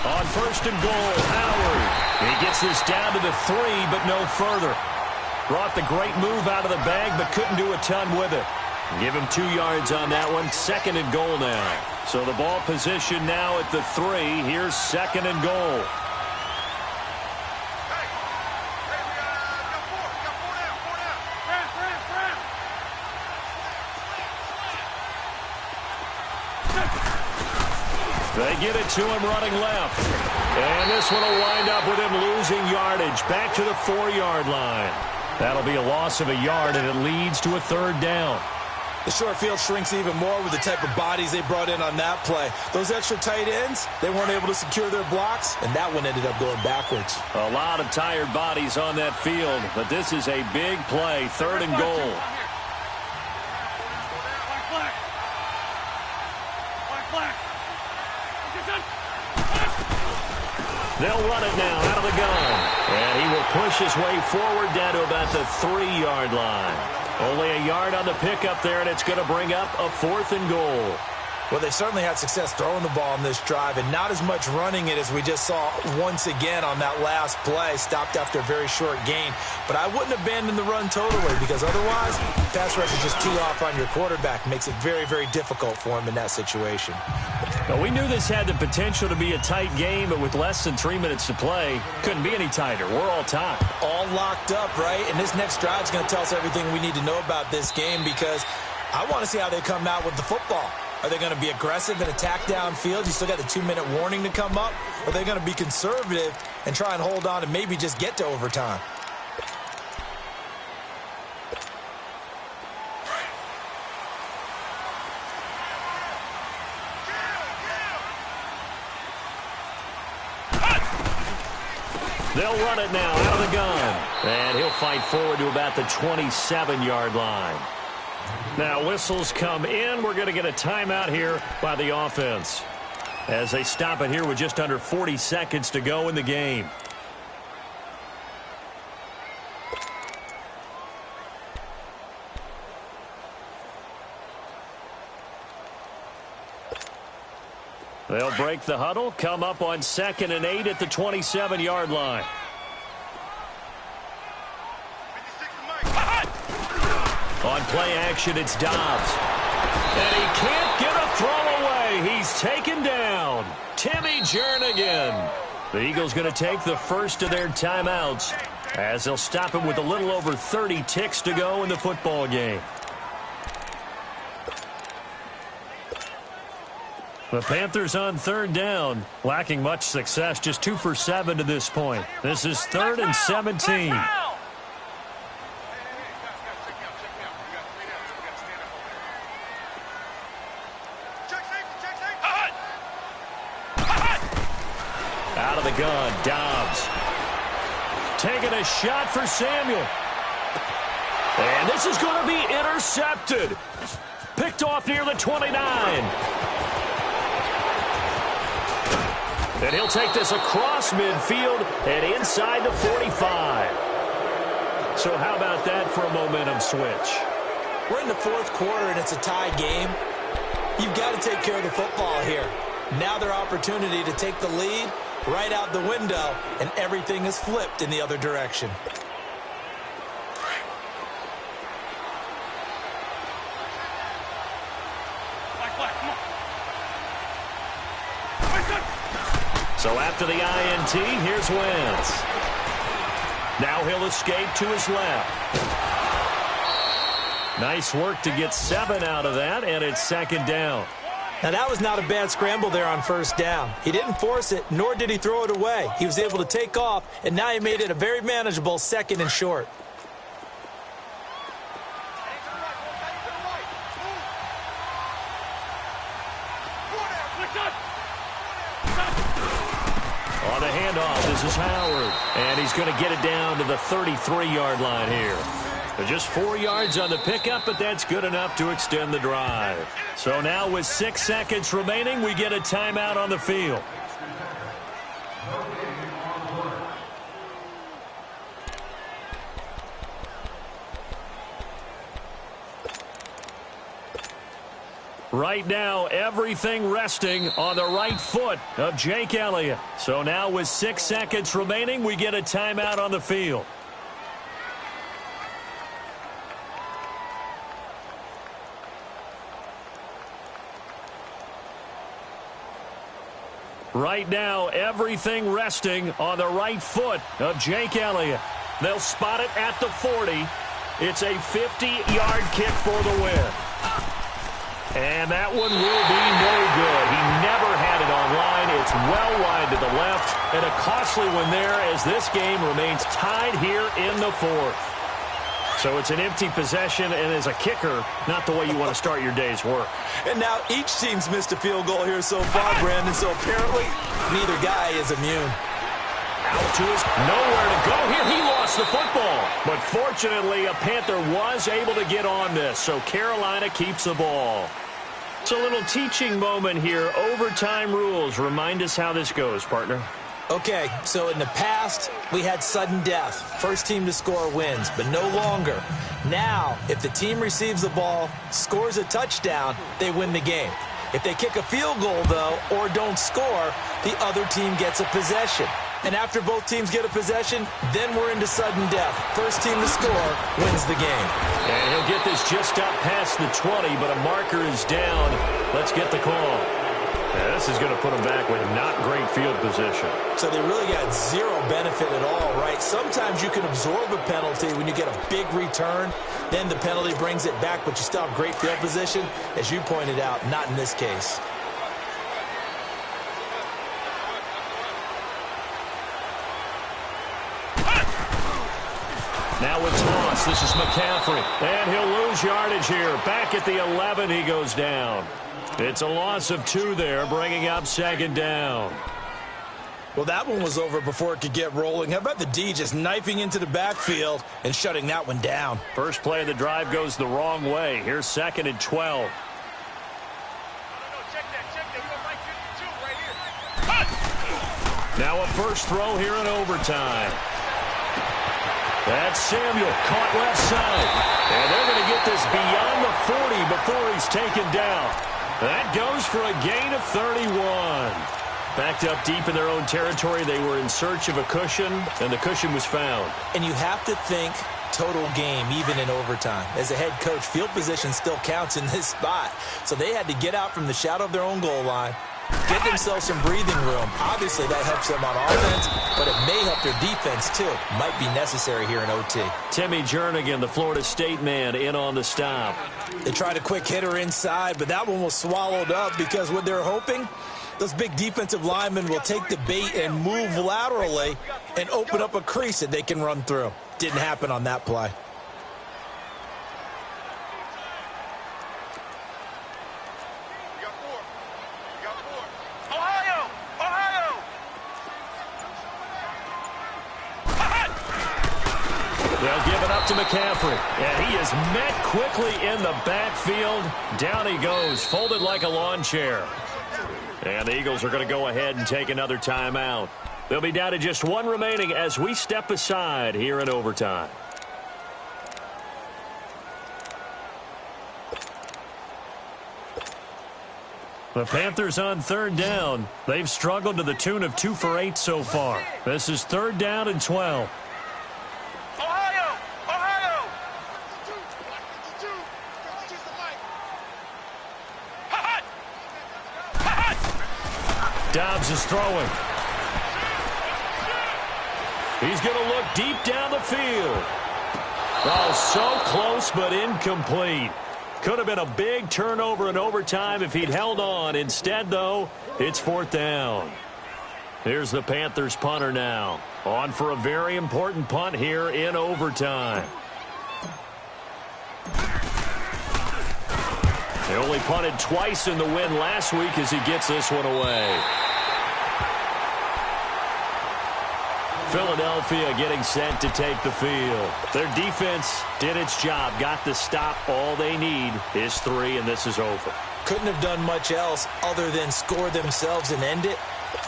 On 1st and goal, Howard. He gets this down to the 3, but no further. Brought the great move out of the bag, but couldn't do a ton with it. Give him 2 yards on that one. 2nd and goal now. So the ball position now at the 3. Here's 2nd and goal. They get it to him running left. And this one will wind up with him losing yardage. Back to the 4-yard line. That'll be a loss of a yard, and it leads to a 3rd down. The short field shrinks even more with the type of bodies they brought in on that play. Those extra tight ends, they weren't able to secure their blocks, and that one ended up going backwards. A lot of tired bodies on that field, but this is a big play. 3rd and goal. They'll run it now out of the gun. And he will push his way forward down to about the 3-yard line. Only a yard on the pickup there, and it's going to bring up a 4th and goal. Well, they certainly had success throwing the ball in this drive, and not as much running it as we just saw once again on that last play. Stopped after a very short gain. But I wouldn't abandon the run totally, because otherwise, pass rush is just too off on your quarterback. Makes it very, very difficult for him in that situation. Well, we knew this had the potential to be a tight game, but with less than 3 minutes to play, couldn't be any tighter. We're all tied. All locked up, right? And this next drive is going to tell us everything we need to know about this game, because I want to see how they come out with the football. Are they going to be aggressive and attack downfield? You still got the 2-minute warning to come up. Or are they going to be conservative and try and hold on and maybe just get to overtime? They'll run it now out of the gun. And he'll fight forward to about the 27-yard line. Now whistles come in. We're going to get a timeout here by the offense as they stop it here with just under 40 seconds to go in the game. They'll break the huddle, come up on 2nd and 8 at the 27-yard line. On play action, it's Dobbs. And he can't get a throw away. He's taken down. Timmy Jernigan. The Eagles going to take the first of their timeouts as they'll stop him with a little over 30 ticks to go in the football game. The Panthers on 3rd down, lacking much success, just 2 for 7 to this point. This is 3rd and 17. Out of the gun, Dobbs. Taking a shot for Samuel. And this is going to be intercepted. Picked off near the 29. And he'll take this across midfield and inside the 45. So how about that for a momentum switch? We're in the 4th quarter, and it's a tie game. You've got to take care of the football here. Now their opportunity to take the lead right out the window, and everything is flipped in the other direction. So after the INT, here's Wentz. Now he'll escape to his left. Nice work to get 7 out of that, and it's second down. Now, that was not a bad scramble there on first down. He didn't force it, nor did he throw it away. He was able to take off, and now he made it a very manageable second and short. On the handoff, this is Howard. And he's going to get it down to the 33-yard line here. Just 4 yards on the pickup, but that's good enough to extend the drive. So now with 6 seconds remaining, we get a timeout on the field. Right now, everything resting on the right foot of Jake Elliott. So now with 6 seconds remaining, we get a timeout on the field. Right now, everything resting on the right foot of Jake Elliott. They'll spot it at the 40. It's a 50-yard kick for the win. And that one will be no good. He never had it on line. It's well wide to the left. And a costly one there as this game remains tied here in the fourth. So it's an empty possession, and as a kicker, not the way you want to start your day's work. And now each team's missed a field goal here so far, Brandon, so apparently neither guy is immune. Out to his nowhere to go here. He lost the football. But fortunately, a Panther was able to get on this, so Carolina keeps the ball. It's a little teaching moment here. Overtime rules. Remind us how this goes, partner. Okay, so in the past, we had sudden death. First team to score wins, but no longer. Now, if the team receives the ball, scores a touchdown, they win the game. If they kick a field goal, though, or don't score, the other team gets a possession. And after both teams get a possession, then we're into sudden death. First team to score wins the game. And he'll get this just up past the 20, but a marker is down. Let's get the call. Yeah, this is going to put them back with not great field position. So they really got zero benefit at all, right? Sometimes you can absorb a penalty when you get a big return. Then the penalty brings it back, but you still have great field position. As you pointed out, not in this case. Now with toss, this is McCaffrey. And he'll lose yardage here. Back at the 11, he goes down. It's a loss of 2 there, bringing up second down. Well, that one was over before it could get rolling. How about the D just knifing into the backfield and shutting that one down? First play of the drive goes the wrong way. Here's second and 12. Now a first throw here in overtime. That's Samuel, caught left side. And they're going to get this beyond the 40 before he's taken down. That goes for a gain of 31. Backed up deep in their own territory, they were in search of a cushion, and the cushion was found. And you have to think total game, even in overtime. As a head coach, field position still counts in this spot. So they had to get out from the shadow of their own goal line, get themselves some breathing room. Obviously, that helps them on offense, but it may help their defense, too. Might be necessary here in OT. Timmy Jernigan, the Florida State man, in on the stop. They tried a quick hitter inside, but that one was swallowed up because what they're hoping, those big defensive linemen will take the bait and move laterally and open up a crease that they can run through. Didn't happen on that play. They'll give it up to McCaffrey. And he is met quickly in the backfield. Down he goes, folded like a lawn chair. And the Eagles are going to go ahead and take another timeout. They'll be down to just 1 remaining as we step aside here in overtime. The Panthers on third down. They've struggled to the tune of 2 for 8 so far. This is 3rd down and 12. Dobbs is throwing. He's going to look deep down the field. Oh, so close but incomplete. Could have been a big turnover in overtime if he'd held on. Instead, though, it's 4th down. Here's the Panthers punter now. On for a very important punt here in overtime. They only punted twice in the win last week as he gets this one away. Philadelphia getting set to take the field. Their defense did its job, got the stop. All they need is 3, and this is over. Couldn't have done much else other than score themselves and end it.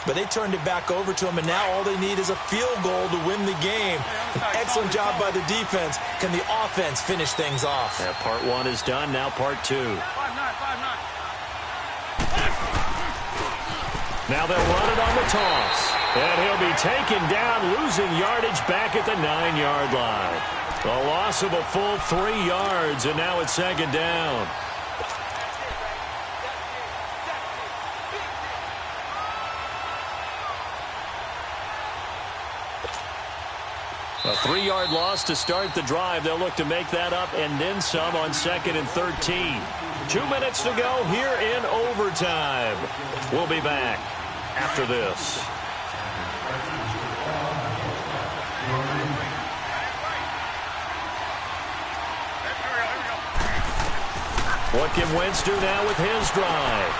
But they turned it back over to him, and now all they need is a field goal to win the game. An excellent job by the defense. Can the offense finish things off? Yeah, part 1 is done. Now part 2. 5-9. Now they'll run it on the toss. And he'll be taken down, losing yardage back at the 9-yard line. A loss of a full 3 yards, and now it's 2nd down. A 3-yard loss to start the drive. They'll look to make that up and then some on 2nd and 13. 2 minutes to go here in overtime. We'll be back after this. What can Wentz do now with his drive?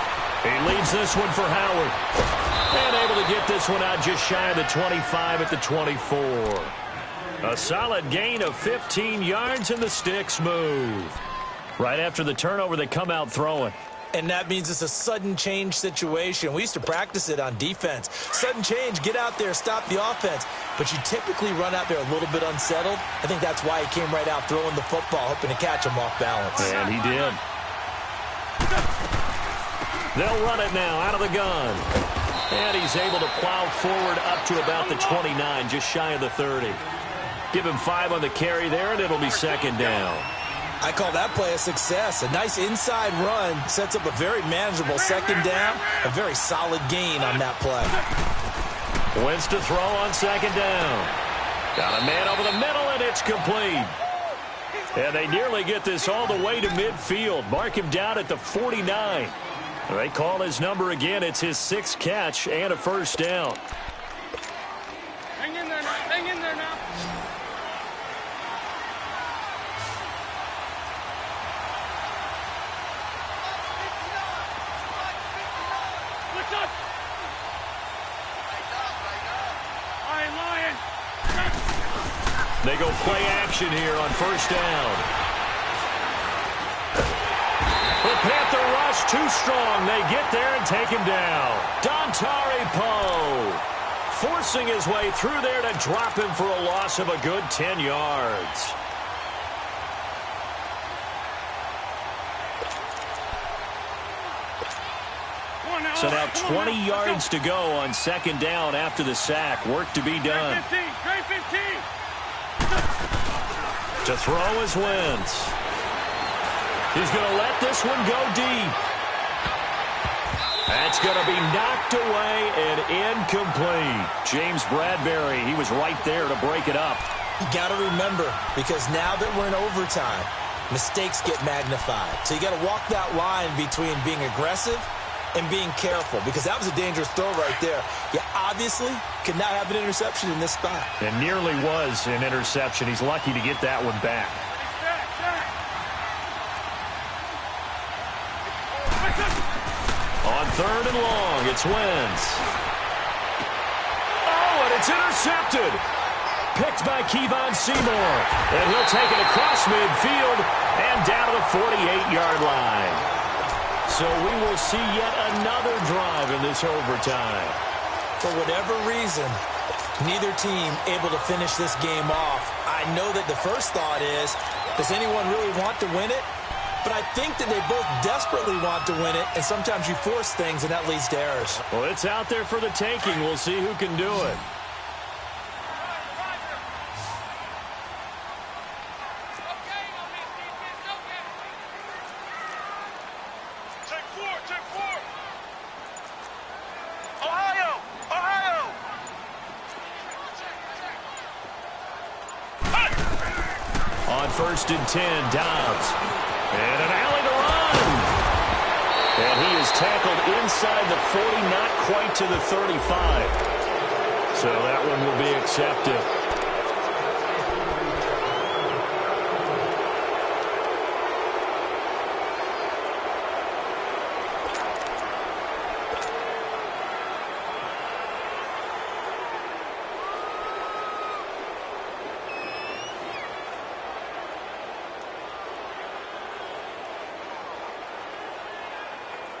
He leads this one for Howard. And able to get this one out just shy of the 25 at the 24. A solid gain of 15 yards, and the sticks move. Right after the turnover, they come out throwing. And that means it's a sudden change situation. We used to practice it on defense. Sudden change, get out there, stop the offense. But you typically run out there a little bit unsettled. I think that's why he came right out throwing the football, hoping to catch him off balance. And he did. They'll run it now out of the gun. And he's able to plow forward up to about the 29, just shy of the 30. Give him 5 on the carry there, and it'll be 2nd down. I call that play a success. A nice inside run sets up a very manageable 2nd down. A very solid gain on that play. Wentz to throw on 2nd down. Got a man over the middle, and it's complete. And they nearly get this all the way to midfield. Mark him down at the 49. They call his number again. It's his 6th catch and a 1st down. Hang in there now. Hang in there now. They go play action here on 1st down. The Panther rush too strong. They get there and take him down. Dontari Poe forcing his way through there to drop him for a loss of a good 10 yards. So now 20 yards to go on 2nd down after the sack. Work to be done. Trey 15. To throw is Wentz. He's going to let this one go deep. That's going to be knocked away and incomplete. James Bradbury, he was right there to break it up. You got to remember, because now that we're in overtime, mistakes get magnified. So you got to walk that line between being aggressive and being careful, because that was a dangerous throw right there. You obviously could not have an interception in this spot. It nearly was an interception. He's lucky to get that one back. On 3rd and long, it's Wentz. Oh, and it's intercepted. Picked by Kevon Seymour. And he'll take it across midfield and down to the 48-yard line. So we will see yet another drive in this overtime. For whatever reason, neither team able to finish this game off. I know that the first thought is, does anyone really want to win it? But I think that they both desperately want to win it, and sometimes you force things, and that leads to errors. Well, it's out there for the taking. We'll see who can do it. On 1st and 10, Dobbs. And an alley to run. And he is tackled inside the 40, not quite to the 35. So that one will be accepted.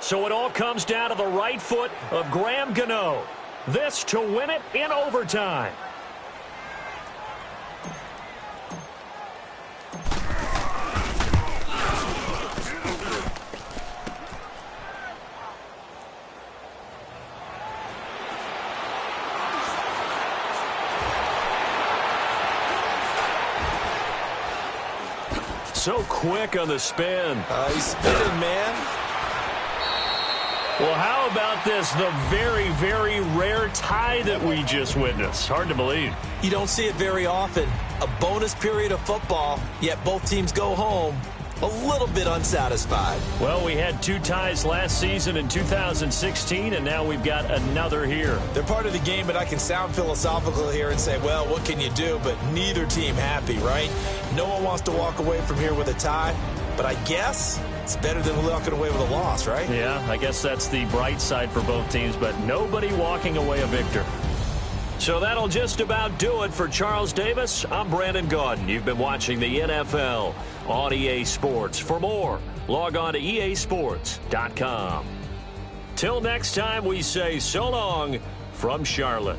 So it all comes down to the right foot of Graham Gano. This to win it in overtime. So quick on the spin. He's spinning, man. Well, how about this? The very, very rare tie that we just witnessed. Hard to believe. You don't see it very often. A bonus period of football, yet both teams go home a little bit unsatisfied. Well, we had 2 ties last season in 2016, and now we've got another here. They're part of the game, but I can sound philosophical here and say, well, what can you do? But neither team happy, right? No one wants to walk away from here with a tie, but I guess it's better than walking away with a loss, right? Yeah, I guess that's the bright side for both teams, but nobody walking away a victor. So that'll just about do it for Charles Davis. I'm Brandon Gaudin. You've been watching the NFL on EA Sports. For more, log on to easports.com. Till next time, we say so long from Charlotte.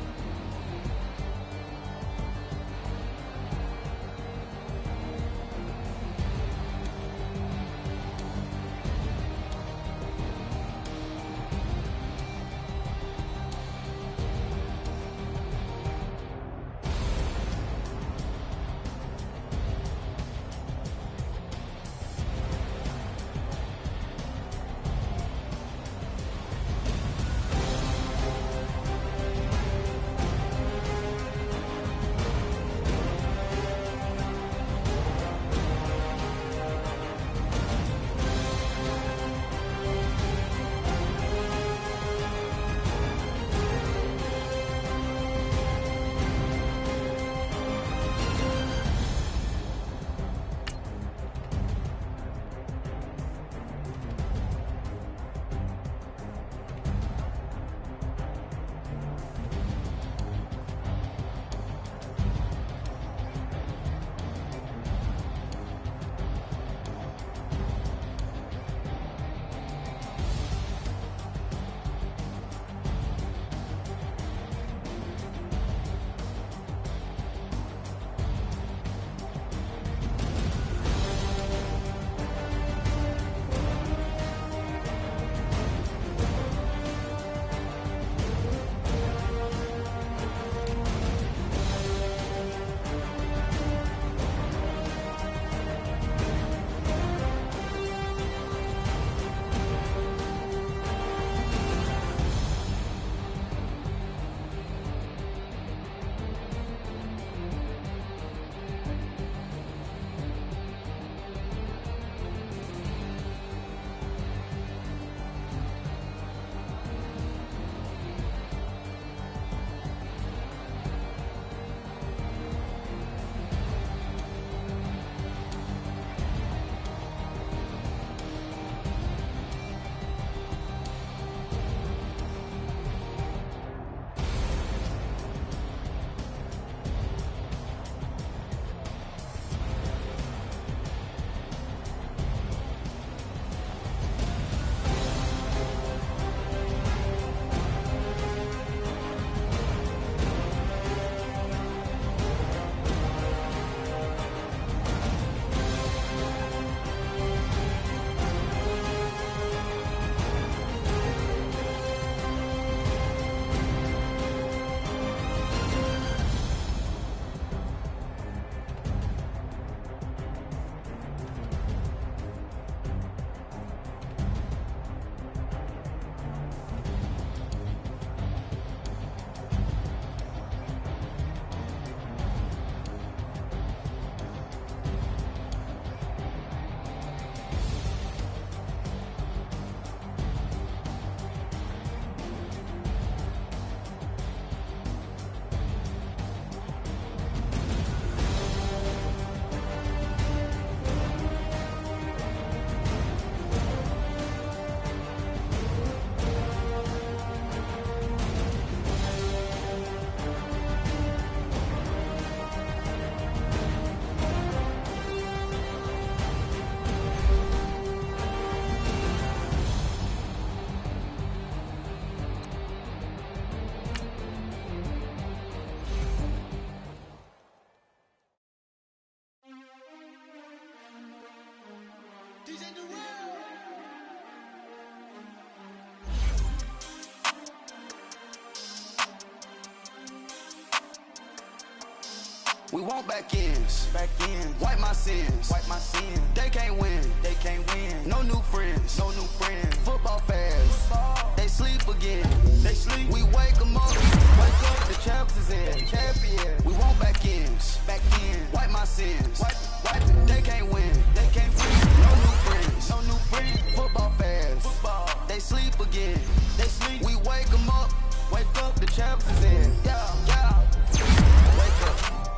want back ends. Back ends. Wipe my sins. Wipe my sins. They can't win. They can't win. No new friends. No new friends. Football fans. They sleep again. They sleep. We wake them up. Wake up. The champs is in. Champion. We want back ends. Back ends. Wipe my sins. Wipe it. They can't win. They can't win. No new friends. No new friends. Football fans. Football. They sleep again. They sleep. We wake them up. Wake up. The champs is in. Yeah. Yeah.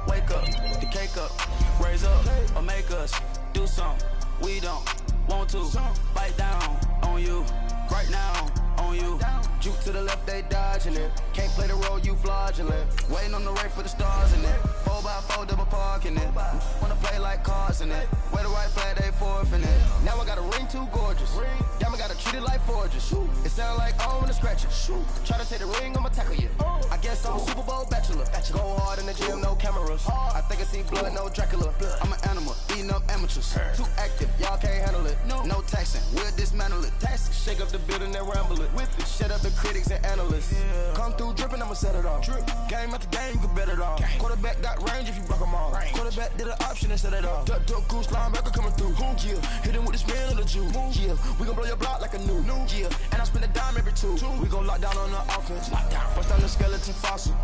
Wake up, the cake up, raise up, or make us do something we don't want to. Bite down on you, right now on you. Juke to the left, they dodging it. Can't play the role, you fraudulent. Waiting on the race for the stars in it. 4x4 double parking it. Wanna play like cars in it. Wear the right flag, they forfeiting it. Now I got a ring too gorgeous. Damn, I gotta treat it like forges. It sound like I wanna scratch it. Try to take the ring, I'ma tackle you. I guess I'm a Super Bowl bachelor. Go hard in the gym, no cameras. I think I see blood, no Dracula. I'm an animal, eating up amateurs. Too active, y'all can't handle it. No taxing, we'll dismantle it. Shake up the building and ramble it. Whip it, shut up the critics and analysts. Come through dripping, I'ma set it off. Game after game, you can bet it off. Quarterback got range if you block them all. Quarterback did an option and set it off. Duck goose linebacker coming through. Yeah, hit him with the spin of the Jew. Yeah, we gon' blow your block like a new. Yeah, and I spend a dime every two. We gon' lock down on the offense. Bust down the skeleton fossil.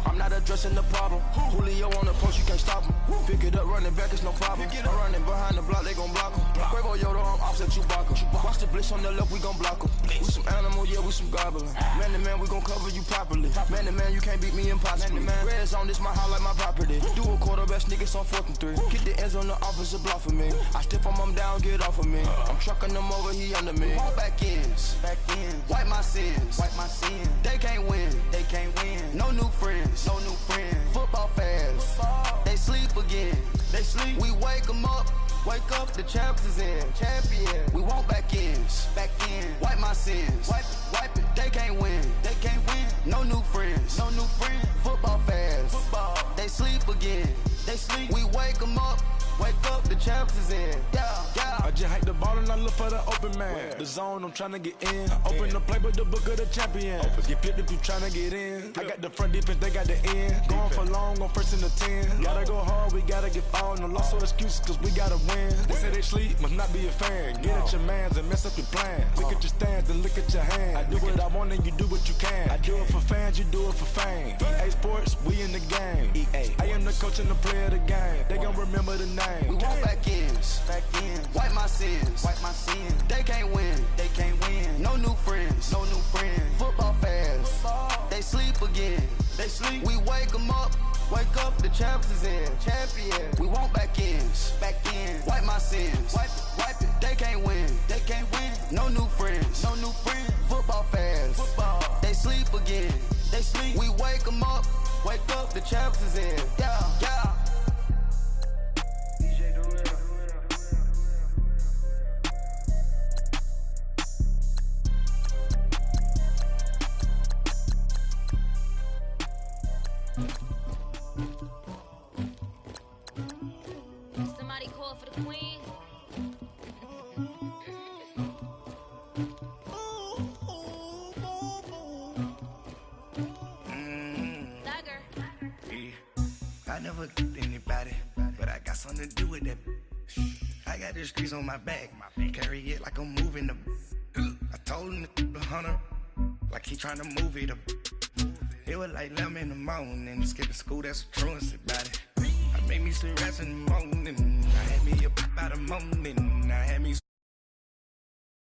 I'm not addressing the problem. Julio on the post, you can't stop him. Pick it up, running back, it's no problem. I'm running behind the block, they gon' block him. Quavo Yoda, I'm offset Chewbacca. Watch the blitz on the left, we gon' block him. We some animal, yeah, we some goblin. Man to man, we gon' cover you properly. Man to man, you can't beat me impossibly. Red zone, this my house like my property. Do a quarterback sneakers on 4th and 3. Kick the ends on the offensive block for me. I stiff him down, get off of me. I'm trucking them over, he under me. All back ends. Wipe my sins. Wipe my sins. They can't win. They can't win. No new friends. No new friends. Football fans. They sleep again. They sleep. We wake them up. Wake up, the champs is in. Champion. We want back ends. Back in. Wipe my sins. Wipe it. They can't win. They can't win. No new friends. No new friends. Football fans. Football. They sleep again. They sleep. We wake them up. Wake up, the champs is in. Yeah, yeah. I just hike the ball and I look for the open man. The zone, I'm trying to get in. Open the playbook, the book of the champion. Get picked if you trying to get in. I got the front defense, they got the end. Going for long, on 1st and the 10. Gotta go hard, we gotta get all. No loss or excuses, cause we gotta win. They say they sleep, must not be a fan. Get at your mans and mess up your plan. Look at your stands and look at your hand. I do what I want and you do what you can. I do it for fans, you do it for fame. EA Sports, we in the game. I am the coach and the player of the game. They gon' remember the name. We want back ends. Wipe my sins. Wipe my sins. They can't win. They can't win. No new friends. No new friends. Football fans. They sleep again. They sleep. We wake them up. Wake up, the champs is in. Champion. We want back ends. Wipe my sins. Wipe it. They can't win. They can't win. No new friends. No new friends. Football fans. They sleep again. They sleep. We wake them up. Wake up, the champs is in. Yeah, yeah. Somebody call for the queen. I never did anybody, but I got something to do with that. I got the streets on my back, carry it like I'm moving the. I told him the hunter, like he trying to move it up. It was like 11 in the morning, skipping school, that's a truancy about it. I made me some rest in the morning, I had me up by the morning.